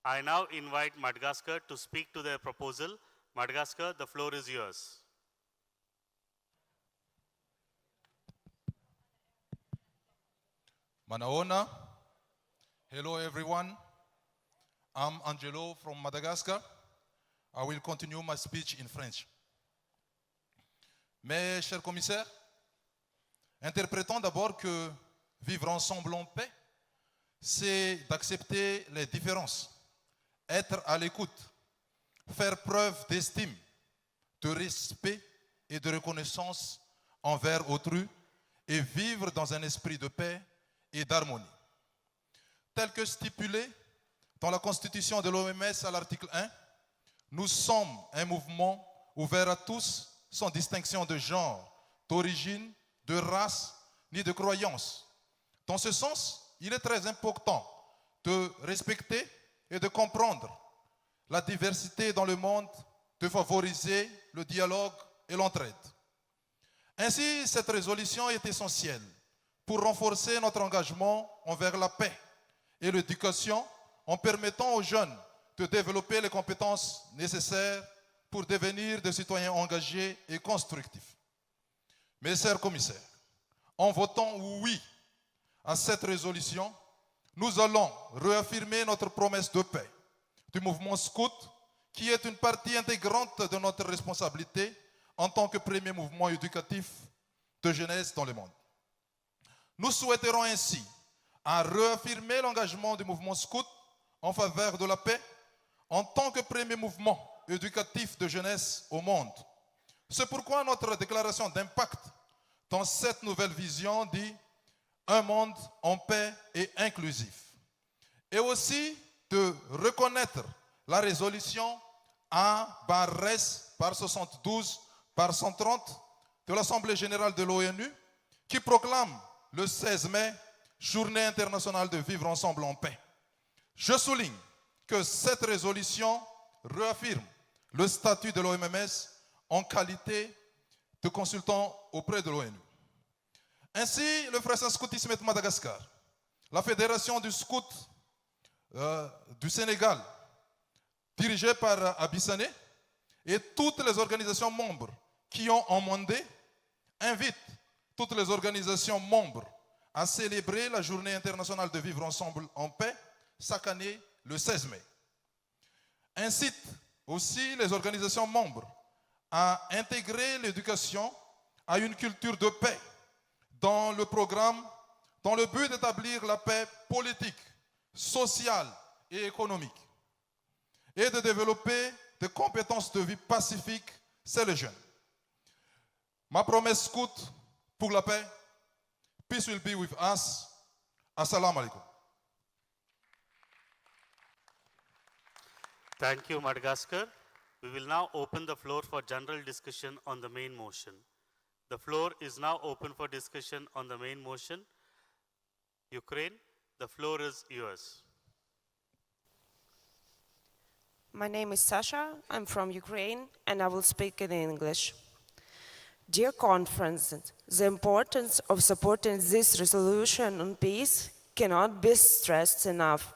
I now invite Madagascar to speak to their proposal. Madagascar, the floor is yours. Manaona. Hello everyone. I'm Angelo from Madagascar. I will continue my speech in French. Mes chers commissaires, interprétons d'abord que vivre ensemble en paix, c'est d'accepter les différences, être à l'écoute, faire preuve d'estime, de respect et de reconnaissance envers autrui et vivre dans un esprit de paix et d'harmonie. Tel que stipulé dans la Constitution de l'OMS à l'article 1, nous sommes un mouvement ouvert à tous sans distinction de genre, d'origine, de race ni de croyance. Dans ce sens, il est très important de respecter et de comprendre la diversité dans le monde, de favoriser le dialogue et l'entraide. Ainsi, cette résolution est essentielle pour renforcer notre engagement envers la paix et l'éducation en permettant aux jeunes de développer les compétences nécessaires pour devenir des citoyens engagés et constructifs. Mes chers commissaires, en votant oui à cette résolution, nous allons réaffirmer notre promesse de paix du mouvement scout, qui est une partie intégrante de notre responsabilité en tant que premier mouvement éducatif de jeunesse dans le monde. Nous souhaiterons ainsi à réaffirmer l'engagement du mouvement scout en faveur de la paix en tant que premier mouvement éducatif de jeunesse au monde. C'est pourquoi notre déclaration d'impact dans cette nouvelle vision dit un monde en paix et inclusif. Et aussi de reconnaître la résolution A/RES par 72 par 130 de l'Assemblée générale de l'ONU qui proclame le 16 mai Journée internationale de vivre ensemble en paix. Je souligne que cette résolution réaffirme le statut de l'OMS en qualité de consultant auprès de l'ONU. Ainsi, le Frère Scoutisme de Madagascar, la Fédération du Scout du Sénégal, dirigée par Abissane, et toutes les organisations membres qui ont amendé, invitent toutes les organisations membres à célébrer la Journée internationale de vivre ensemble en paix chaque année le 16 mai. Incite aussi les organisations membres à intégrer l'éducation à une culture de paix dans le programme, dans le but d'établir la paix politique, sociale et économique, et de développer des compétences de vie pacifique chez les jeunes. Ma promesse scout pour la paix, peace will be with us. Assalamu alaikum. Thank you, Madagascar. We will now open the floor for general discussion on the main motion. The floor is now open for discussion on the main motion. Ukraine, the floor is yours. My name is Sasha. I'm from Ukraine, and I will speak in English. Dear conference, the importance of supporting this resolution on peace cannot be stressed enough.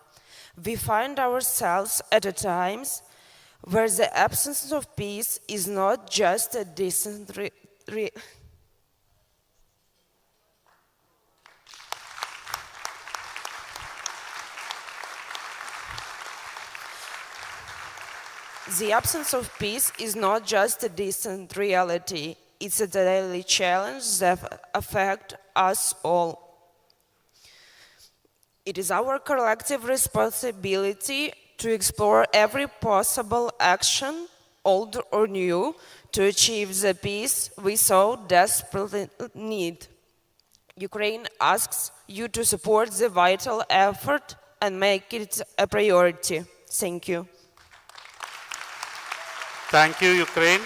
We find ourselves at a time where the absence of peace is not just a distant The absence of peace is not just a distant reality, it's a daily challenge that affects us all. It is our collective responsibility to explore every possible action, old or new, to achieve the peace we so desperately need. Ukraine asks you to support the vital effort and make it a priority. Thank you. Thank you, Ukraine.